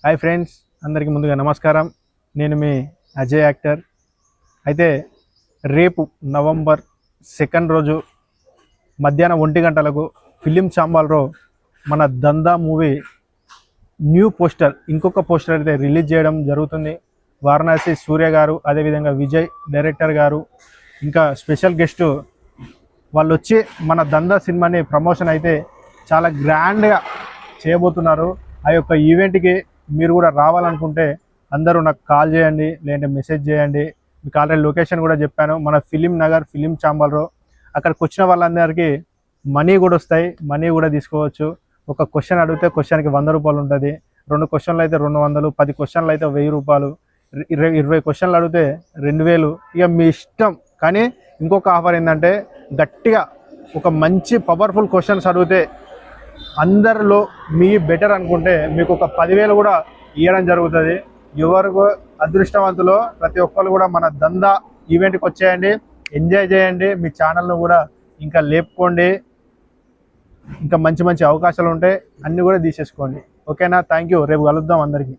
Hi friends, అందరికీ ముందుగా నమస్కారం. నేను మీ అజయ్ యాక్టర్. అయితే రేపు నవంబర్ 2 రోజు మధ్యాహ్నం 1 గంటలకు ఫిలిం ఛాంబర్లో మన దందా మూవీ న్యూ పోస్టర్, ఇంకొక పోస్టర్ అయితే రిలీజ్ చేయడం జరుగుతుంది. వారణాసి సూర్య గారు, అదేవిధంగా విజయ్ డైరెక్టర్ గారు, ఇంకా స్పెషల్ గెస్టు వాళ్ళు వచ్చి మన దందా సినిమాని ప్రమోషన్ అయితే చాలా గ్రాండ్గా చేయబోతున్నారు. ఆ యొక్క ఈవెంట్కి మీరు కూడా రావాలనుకుంటే అందరూ నాకు కాల్ చేయండి, లేదంటే మెసేజ్ చేయండి. మీకు ఆల్రెడీ లొకేషన్ కూడా చెప్పాను, మన ఫిలిం నగర్ ఫిలిం ఛాంబర్లో. అక్కడికి వచ్చిన వాళ్ళందరికీ మనీ కూడా వస్తాయి, మనీ కూడా తీసుకోవచ్చు. ఒక క్వశ్చన్ అడిగితే క్వశ్చన్కి 100 రూపాయలు ఉంటుంది, 2 క్వశ్చన్లు అయితే 200, 10 క్వశ్చన్లు అయితే 1000 రూపాయలు, 20 క్వశ్చన్లు అడిగితే 2000. ఇక మీ ఇష్టం. కానీ ఇంకొక ఆఫర్ ఏంటంటే, గట్టిగా ఒక మంచి పవర్ఫుల్ క్వశ్చన్స్ అడిగితే అందరిలో మీ బెటర్ అనుకుంటే మీకు ఒక 10,000 కూడా ఇవ్వడం జరుగుతుంది. ఎవరికి అదృష్టవంతులో ప్రతి ఒక్కరు కూడా మన దందా ఈవెంట్కి వచ్చేయండి, ఎంజాయ్ చేయండి. మీ ఛానల్ను కూడా ఇంకా లేపుకోండి. ఇంకా మంచి మంచి అవకాశాలు ఉంటాయి, అన్నీ కూడా తీసేసుకోండి. ఓకేనా? Thank you. రేపు కలుద్దాం అందరికీ.